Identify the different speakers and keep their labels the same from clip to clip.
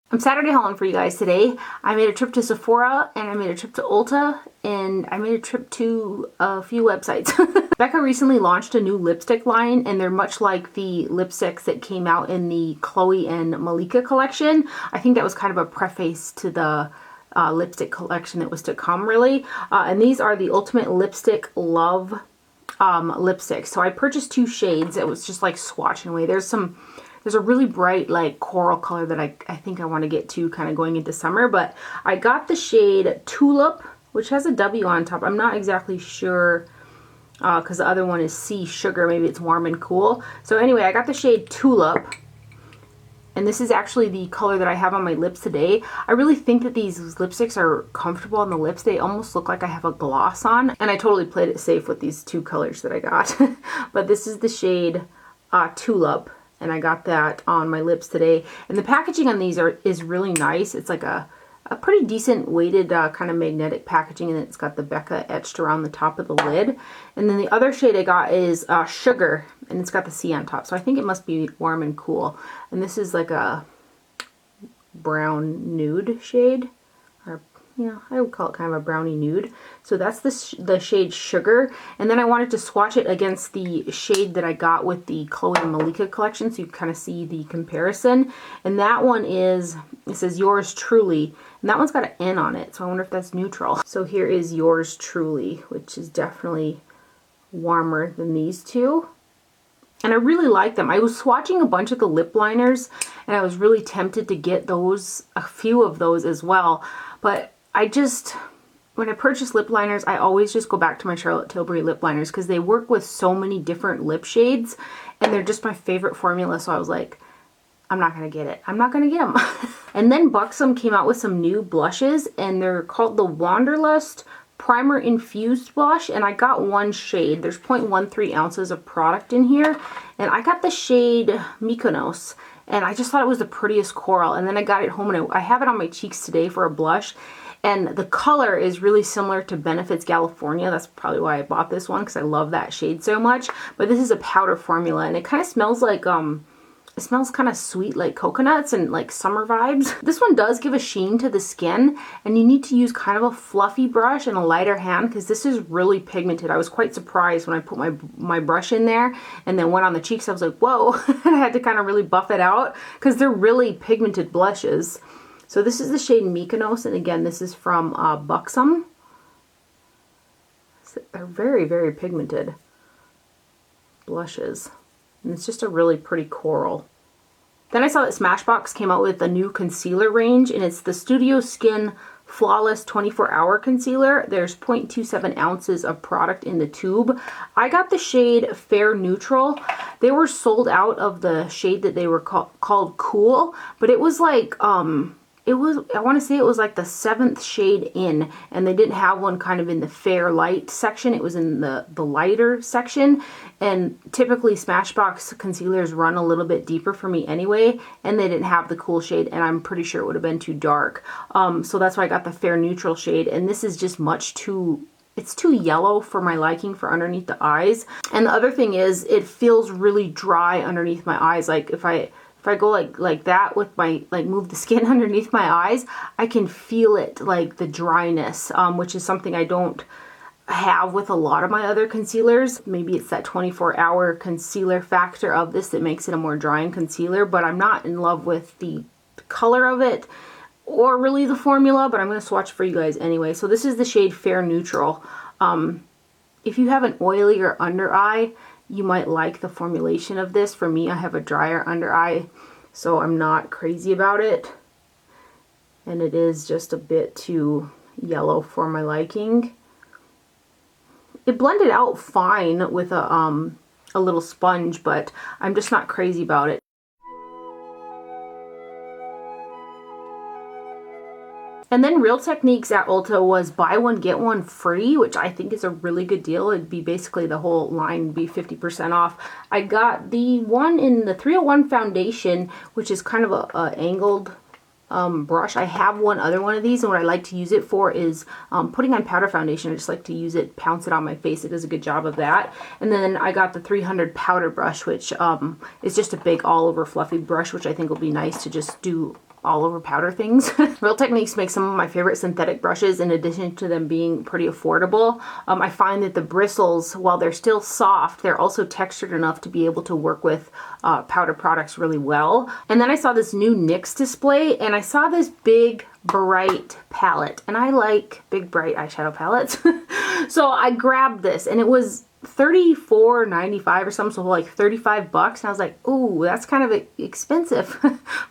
Speaker 1: I'm Saturday hauling for you guys today. I made a trip to Sephora and I made a trip to Ulta and I made a trip to a few websites. Becca recently launched a new lipstick line and they're much like the lipsticks that came out in the Chloe and Malika collection. I think that was kind of a preface to the lipstick collection that was to come, really. And these are the Ultimate Lipstick Love lipsticks. So I purchased 2 shades. It was just like swatching away. There's a really bright like coral color that I think I want to get to kind of going into summer, but I got the shade Tulip, which has a W on top. I'm not exactly sure because the other one is Sea Sugar. Maybe it's warm and cool. So anyway, I got the shade Tulip, and this is actually the color that I have on my lips today. I really think that these lipsticks are comfortable on the lips. They almost look like I have a gloss on, and I totally played it safe with these 2 colors that I got. But this is the shade Tulip. And I got that on my lips today. And the packaging on these is really nice. It's like a pretty decent weighted kind of magnetic packaging. And it's got the Becca etched around the top of the lid. And then the other shade I got is Sugar. And it's got the C on top. So I think it must be warm and cool. And this is like a brown nude shade. Or, yeah, I would call it kind of a brownie nude. So that's the shade Sugar. And then I wanted to swatch it against the shade that I got with the Chloe and Malika collection, so you kind of see the comparison. And that one is, it says Yours Truly. And that one's got an N on it, so I wonder if that's neutral. So here is Yours Truly, which is definitely warmer than these 2. And I really like them. I was swatching a bunch of the lip liners, and I was really tempted to get those, a few of those as well. But when I purchase lip liners, I always just go back to my Charlotte Tilbury lip liners because they work with so many different lip shades and they're just my favorite formula. So I was like, I'm not going to get it. I'm not going to get them. And then Buxom came out with some new blushes and they're called the Wanderlust Primer Infused Blush. And I got 1 shade. There's 0.13 ounces of product in here. And I got the shade Mykonos. And I just thought it was the prettiest coral. And then I got it home and I have it on my cheeks today for a blush. And the color is really similar to Benefit's California. That's probably why I bought this one, because I love that shade so much. But this is a powder formula, and it kind of smells like, it smells kind of sweet, like coconuts and like summer vibes. This one does give a sheen to the skin, and you need to use kind of a fluffy brush and a lighter hand, because this is really pigmented. I was quite surprised when I put my brush in there and then went on the cheeks. I was like, whoa. And I had to kind of really buff it out, because they're really pigmented blushes. So this is the shade Mykonos, and again, this is from Buxom. So they're very, very pigmented blushes. And it's just a really pretty coral. Then I saw that Smashbox came out with a new concealer range, and it's the Studio Skin Flawless 24-Hour Concealer. There's 0.27 ounces of product in the tube. I got the shade Fair Neutral. They were sold out of the shade that they were called Cool, but it was like, I want to say it was like the 7th shade in, and they didn't have one kind of in the fair light section. It was in the lighter section, and typically Smashbox concealers run a little bit deeper for me anyway, and they didn't have the cool shade, and I'm pretty sure it would have been too dark. So that's why I got the Fair Neutral shade, and this is just much too, it's too yellow for my liking for underneath the eyes. And the other thing is, it feels really dry underneath my eyes. Like if I go like that with my, like move the skin underneath my eyes, I can feel it, like the dryness, which is something I don't have with a lot of my other concealers. Maybe it's that 24-hour concealer factor of this that makes it a more drying concealer, but I'm not in love with the color of it or really the formula, but I'm going to swatch for you guys anyway. So this is the shade Fair Neutral. If you have an oilier under eye, you might like the formulation of this. For me, I have a drier under eye, so I'm not crazy about it. And it is just a bit too yellow for my liking. It blended out fine with a little sponge, but I'm just not crazy about it. And then Real Techniques at Ulta was buy one, get one free, which I think is a really good deal. It'd be basically the whole line would be 50% off. I got the one in the 301 foundation, which is kind of a angled brush. I have one other one of these, and what I like to use it for is putting on powder foundation. I just like to use it, pounce it on my face. It does a good job of that. And then I got the 300 powder brush, which is just a big all over fluffy brush, which I think will be nice to just do all over powder things. Real Techniques makes some of my favorite synthetic brushes in addition to them being pretty affordable. I find that the bristles, while they're still soft, they're also textured enough to be able to work with powder products really well. And then I saw this new NYX display, and I saw this big bright palette, and I like big bright eyeshadow palettes. So I grabbed this, and it was $34.95 or something, so like 35 bucks. And I was like, ooh, that's kind of expensive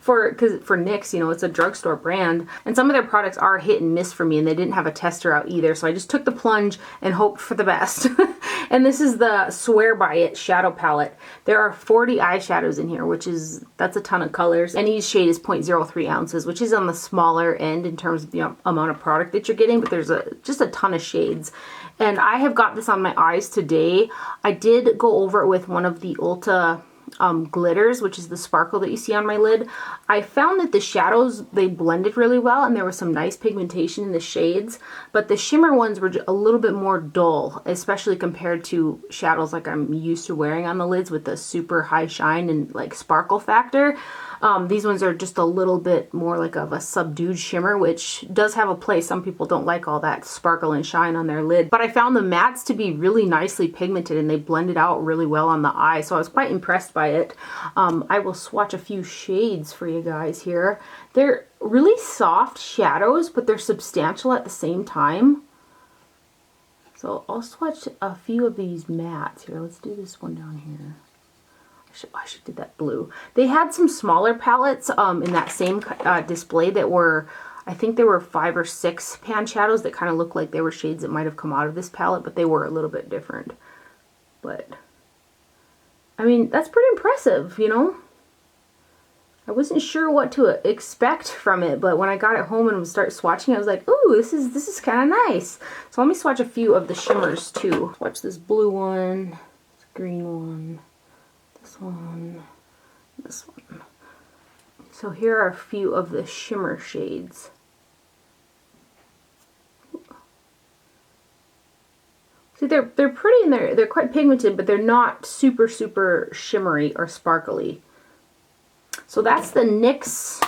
Speaker 1: for NYX, you know, it's a drugstore brand. And some of their products are hit and miss for me, and they didn't have a tester out either. So I just took the plunge and hoped for the best. And this is the Swear By It shadow palette. There are 40 eyeshadows in here, that's a ton of colors. And each shade is 0.03 ounces, which is on the smaller end in terms of the amount of product that you're getting, but there's just a ton of shades. And I have got this on my eyes today. I did go over it with one of the Ulta glitters, which is the sparkle that you see on my lid. I found that the shadows, they blended really well, and there was some nice pigmentation in the shades, but the shimmer ones were a little bit more dull, especially compared to shadows like I'm used to wearing on the lids with the super high shine and like sparkle factor. These ones are just a little bit more like of a subdued shimmer, which does have a place. Some people don't like all that sparkle and shine on their lid, but I found the mattes to be really nicely pigmented, and they blended out really well on the eye, so I was quite impressed by it. I will swatch a few shades for you guys here. They're really soft shadows, but they're substantial at the same time. So I'll swatch a few of these mattes here. Let's do this one down here. I should do that blue. They had some smaller palettes in that same display that were, I think there were 5 or 6 pan shadows that kind of looked like they were shades that might have come out of this palette, but they were a little bit different. But, I mean, that's pretty impressive, you know? I wasn't sure what to expect from it, but when I got it home and would start swatching, I was like, ooh, this is kind of nice. So let me swatch a few of the shimmers too. Swatch this blue one, this green one, this one, this one. So here are a few of the shimmer shades. See, they're pretty and they're quite pigmented, but they're not super shimmery or sparkly. So that's the NYX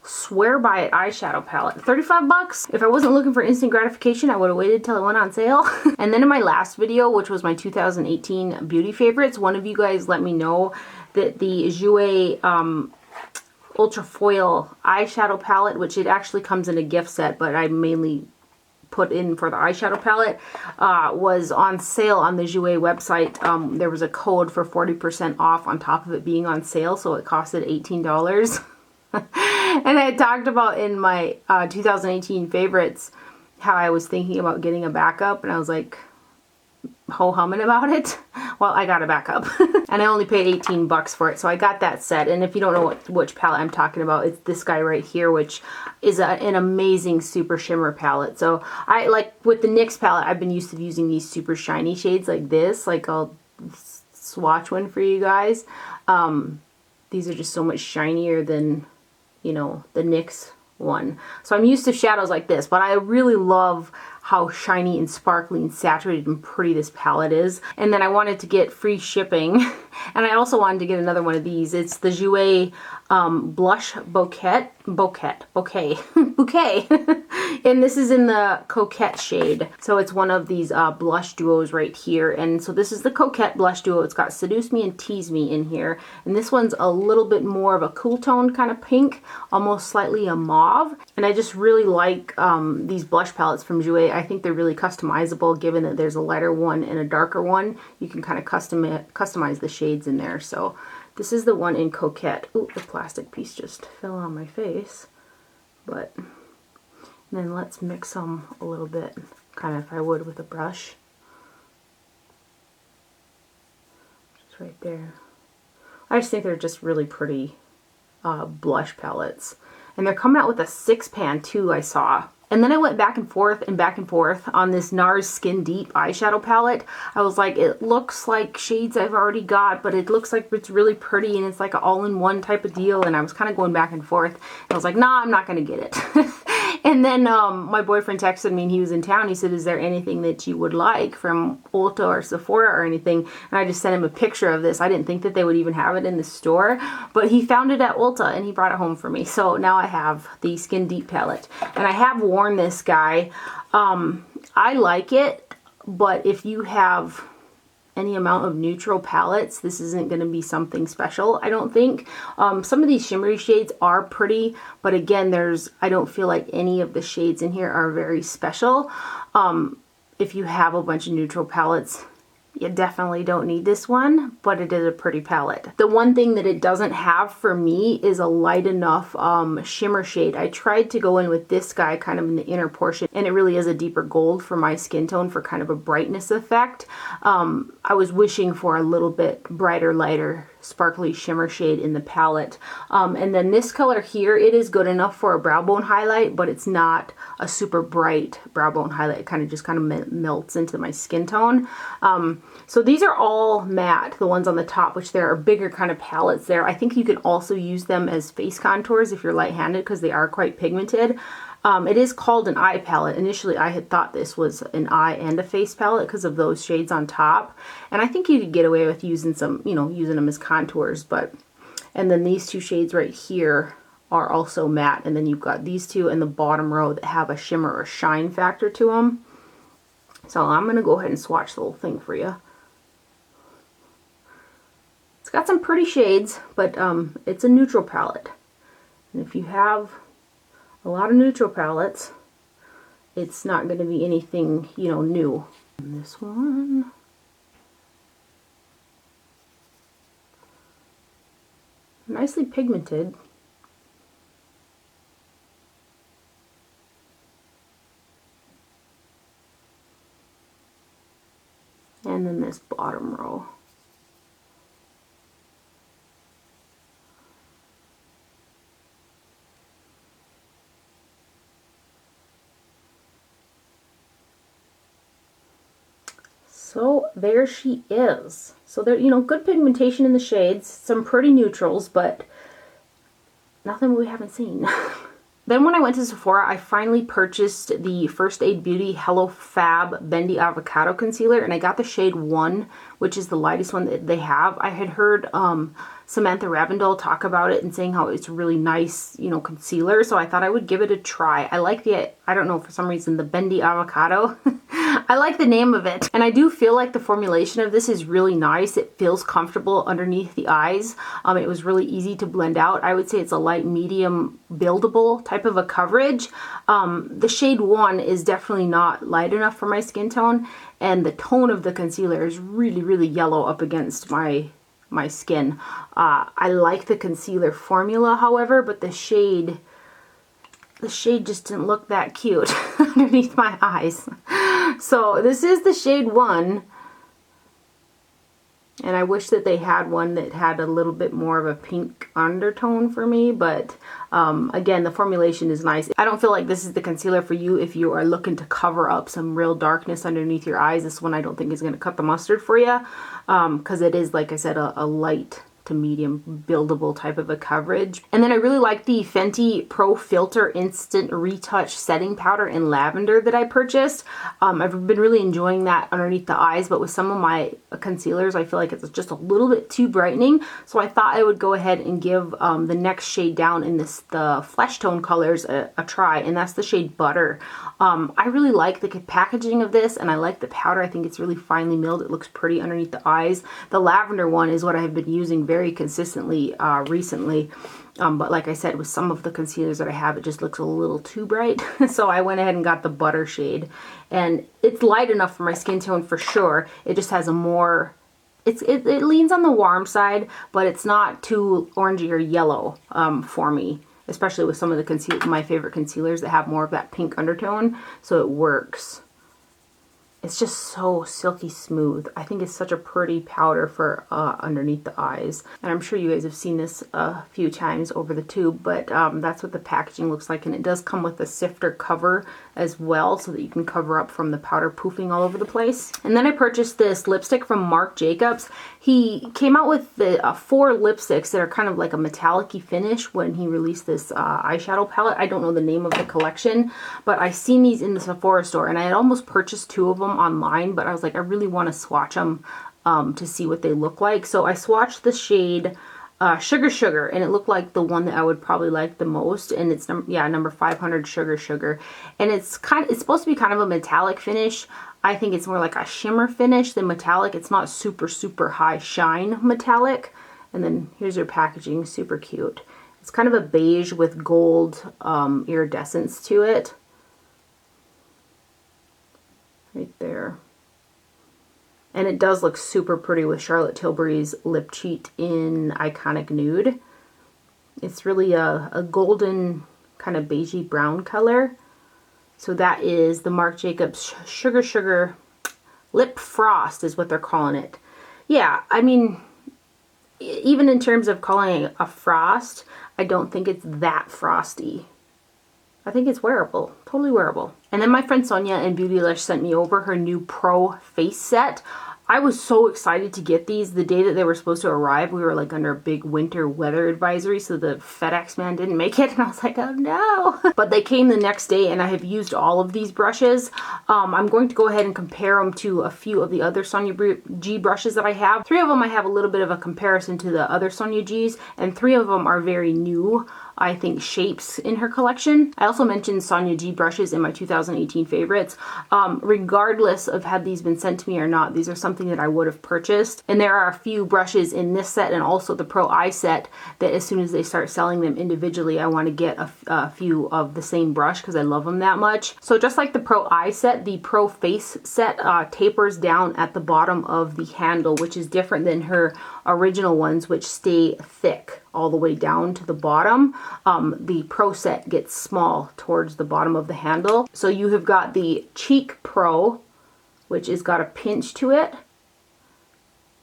Speaker 1: Swear By It eyeshadow palette. 35 bucks. If I wasn't looking for instant gratification, I would have waited till it went on sale. And then in my last video, which was my 2018 beauty favorites, one of you guys let me know that the Jouer Ultra Foil eyeshadow palette, which it actually comes in a gift set, but I mainly put in for the eyeshadow palette, was on sale on the Jouer website. There was a code for 40% off on top of it being on sale, so it costed $18. And I talked about in my 2018 favorites how I was thinking about getting a backup, and I was like ho-humming about it. Well, I got a backup. And I only paid 18 bucks for it, so I got that set. And if you don't know which palette I'm talking about, it's this guy right here, which is an amazing super shimmer palette. So I like, with the NYX palette, I've been used to using these super shiny shades like this. Like, I'll swatch one for you guys. These are just so much shinier than, you know, the NYX one. So I'm used to shadows like this, but I really love how shiny and sparkly and saturated and pretty this palette is. And then I wanted to get free shipping, and I also wanted to get another one of these. It's the Jouer Blush Bouquet. And this is in the Coquette shade. So it's one of these blush duos right here. And so this is the Coquette Blush Duo. It's got Seduce Me and Tease Me in here. And this one's a little bit more of a cool tone kind of pink, almost slightly a mauve. And I just really like these blush palettes from Jouer. I think they're really customizable, given that there's a lighter one and a darker one. You can kind of customize the shades in there. So this is the one in Coquette. Ooh, the plastic piece just fell on my face. But then let's mix them a little bit, kind of if I would with a brush. Just right there. I just think they're just really pretty blush palettes. And they're coming out with a 6-pan too, I saw. And then I went back and forth on this Nars Skin Deep eyeshadow palette. I was like, it looks like shades I've already got, but it looks like it's really pretty and it's like an all-in-one type of deal. And I was kind of going back and forth. And I was like, nah, I'm not going to get it. And then my boyfriend texted me and he was in town. He said, is there anything that you would like from Ulta or Sephora or anything? And I just sent him a picture of this. I didn't think that they would even have it in the store, but he found it at Ulta and he brought it home for me. So now I have the Skin Deep palette, and I have worn this guy. I like it, but if you have any amount of neutral palettes, this isn't going to be something special, I don't think. Some of these shimmery shades are pretty, but again, I don't feel like any of the shades in here are very special. If you have a bunch of neutral palettes, you definitely don't need this one, but it is a pretty palette. The one thing that it doesn't have for me is a light enough shimmer shade. I tried to go in with this guy kind of in the inner portion, and it really is a deeper gold for my skin tone for kind of a brightness effect. I was wishing for a little bit brighter, lighter, sparkly shimmer shade in the palette. And then this color here, it is good enough for a brow bone highlight, but it's not a super bright brow bone highlight. It kind of melts into my skin tone. So these are all matte, the ones on the top, which there are bigger kind of palettes there. I think you can also use them as face contours if you're light-handed, because they are quite pigmented. It is called an eye palette. Initially, I had thought this was an eye and a face palette because of those shades on top. And I think you could get away with using some, using them as contours. And then these two shades right here are also matte. And then you've got these two in the bottom row that have a shimmer or shine factor to them. So I'm going to go ahead and swatch the whole thing for you. It's got some pretty shades, but it's a neutral palette. And if you have a lot of neutral palettes, it's not going to be anything, new. And this one. Nicely pigmented. And then this bottom row. So there she is. So there, good pigmentation in the shades, some pretty neutrals, but nothing we haven't seen. Then when I went to Sephora, I finally purchased the First Aid Beauty Hello Fab Bendy Avocado Concealer, and I got the shade 1, which is the lightest one that they have. I had heard Samantha Ravindell talk about it and saying how it's a really nice, concealer, so I thought I would give it a try. I like I don't know, for some reason, the Bendy Avocado. I like the name of it. And I do feel like the formulation of this is really nice. It feels comfortable underneath the eyes. It was really easy to blend out. I would say it's a light medium buildable type of a coverage. The shade 1 is definitely not light enough for my skin tone, and the tone of the concealer is really, really yellow up against my skin. I like the concealer formula, however, but the shade just didn't look that cute underneath my eyes. So this is the shade 1, and I wish that they had one that had a little bit more of a pink undertone for me, but again, the formulation is nice. I don't feel like this is the concealer for you if you are looking to cover up some real darkness underneath your eyes. This one I don't think is going to cut the mustard for you, because it is, like I said, a light to medium buildable type of a coverage. And then I really like the Fenty Pro Filt'r Instant Retouch Setting Powder in Lavender that I purchased. I've been really enjoying that underneath the eyes, but with some of my concealers, I feel like it's just a little bit too brightening. So I thought I would go ahead and give the next shade down in the flesh tone colors a try, and that's the shade Butter. I really like the packaging of this, and I like the powder. I think it's really finely milled. It looks pretty underneath the eyes. The lavender one is what I have been using very consistently recently, but like I said, with some of the concealers that I have, it just looks a little too bright. So I went ahead and got the Butter shade, and it's light enough for my skin tone for sure. It just has a more, it leans on the warm side, but it's not too orangey or yellow for me, especially with some of the my favorite concealers that have more of that pink undertone, so it works. It's just so silky smooth. I think it's such a pretty powder for underneath the eyes. And I'm sure you guys have seen this a few times over the tube, but that's what the packaging looks like. And it does come with a sifter cover as well, so that you can cover up from the powder poofing all over the place. And then I purchased this lipstick from Marc Jacobs. He came out with the 4 lipsticks that are kind of like a metallic-y finish when he released this eyeshadow palette. I don't know the name of the collection, but I seen these in the Sephora store, and I had almost purchased 2 of them online, but I was like, I really want to swatch them to see what they look like. So I swatched the shade Sugar Sugar, and it looked like the one that I would probably like the most, and it's number 500 Sugar Sugar, and it's supposed to be kind of a metallic finish. I think it's more like a shimmer finish than metallic. It's not super high shine metallic. And then here's your packaging, super cute. It's kind of a beige with gold iridescence to it. Right there. And it does look super pretty with Charlotte Tilbury's lip cheat in Iconic Nude. It's really a golden kind of beigey brown color. So that is the Marc Jacobs Sugar Sugar Lip Frost is what they're calling it. Yeah, I mean, even in terms of calling it a frost, I don't think it's that frosty. I think it's wearable, totally wearable. And then my friend Sonia and Beautylish sent me over her new Pro face set. I was so excited to get these. The day that they were supposed to arrive, we were like under a big winter weather advisory, so the FedEx man didn't make it, and I was like, oh no. But they came the next day, and I have used all of these brushes. I'm going to go ahead and compare them to a few of the other Sonia G brushes that I have. 3 of them I have a little bit of a comparison to the other Sonia G's, and 3 of them are very new, I think, shapes in her collection. I also mentioned Sonia G brushes in my 2018 favorites. Regardless of had these been sent to me or not, these are something that I would have purchased. And there are a few brushes in this set and also the Pro Eye set that as soon as they start selling them individually, I want to get a few of the same brush because I love them that much. So just like the Pro Eye set, the Pro Face set tapers down at the bottom of the handle, which is different than her original ones, which stay thick all the way down to the bottom. The Pro set gets small towards the bottom of the handle. So you have got the Cheek Pro, which has got a pinch to it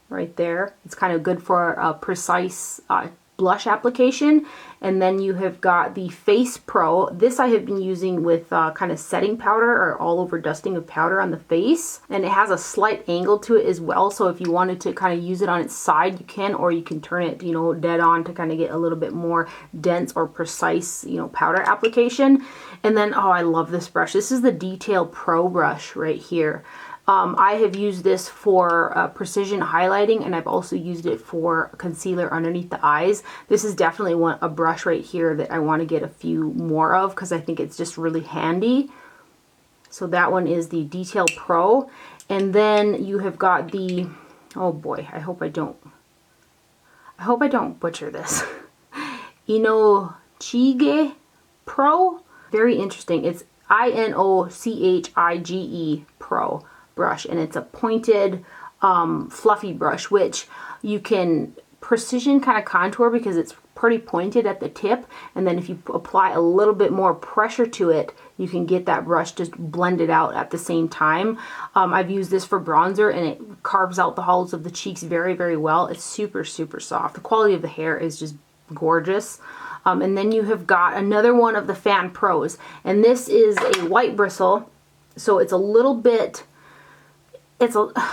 Speaker 1: right there. It's kind of good for a precise blush application. And then you have got the Face Pro. This I have been using with kind of setting powder or all over dusting of powder on the face. And it has a slight angle to it as well. So if you wanted to kind of use it on its side, you can, or you can turn it, you know, dead on to kind of get a little bit more dense or precise, you know, powder application. And then, oh, I love this brush. This is the Detail Pro brush right here. I have used this for precision highlighting, and I've also used it for concealer underneath the eyes. This is definitely a brush right here that I want to get a few more of because I think it's just really handy. So that one is the Detail Pro. And then you have got the, oh boy, I hope I don't butcher this. Inochige Pro. Very interesting. It's Inochige Pro brush, and it's a pointed fluffy brush, which you can precision kind of contour because it's pretty pointed at the tip, and then if you apply a little bit more pressure to it, you can get that brush just blended out at the same time. I've used this for bronzer, and it carves out the hollows of the cheeks very well. It's super soft. The quality of the hair is just gorgeous. And then you have got another one of the Fan Pros, and this is a white bristle, so it's a little bit, I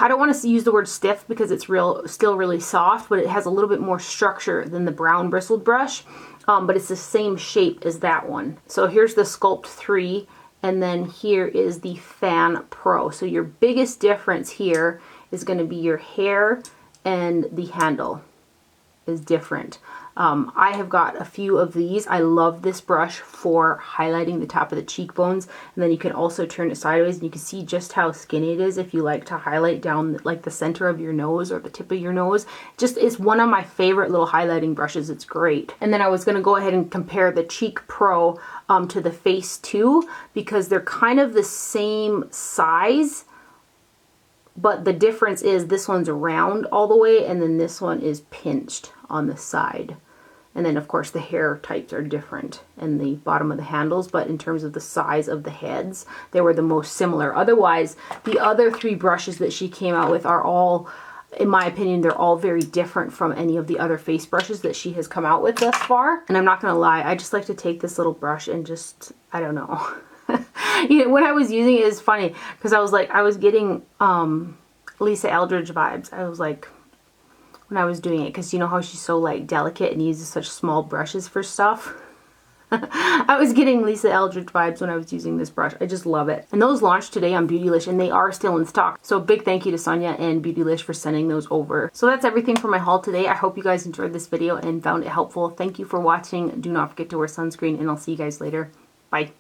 Speaker 1: don't want to use the word stiff because it's still really soft, but it has a little bit more structure than the brown bristled brush, but it's the same shape as that one. So here's the Sculpt 3, and then here is the Fan Pro. So your biggest difference here is going to be your hair, and the handle is different. I have got a few of these. I love this brush for highlighting the top of the cheekbones, and then you can also turn it sideways and you can see just how skinny it is if you like to highlight down like the center of your nose or the tip of your nose. Just it's one of my favorite little highlighting brushes. It's great. And then I was going to go ahead and compare the Cheek Pro to the Face 2 because they're kind of the same size, but the difference is this one's round all the way and then this one is pinched on the side. And then of course the hair types are different in the bottom of the handles, but in terms of the size of the heads, they were the most similar. Otherwise, the other 3 brushes that she came out with are all, in my opinion, they're all very different from any of the other face brushes that she has come out with thus far. And I'm not gonna lie, I just like to take this little brush and just, I don't know. You know, when I was using it, it's funny because I was like, I was getting Lisa Eldridge vibes. I was like, when I was doing it, because you know how she's so like delicate and uses such small brushes for stuff. I was getting Lisa Eldridge vibes when I was using this brush. I just love it. And those launched today on Beautylish and they are still in stock. So big thank you to Sonia and Beautylish for sending those over. So that's everything for my haul today. I hope you guys enjoyed this video and found it helpful. Thank you for watching. Do not forget to wear sunscreen and I'll see you guys later. Bye.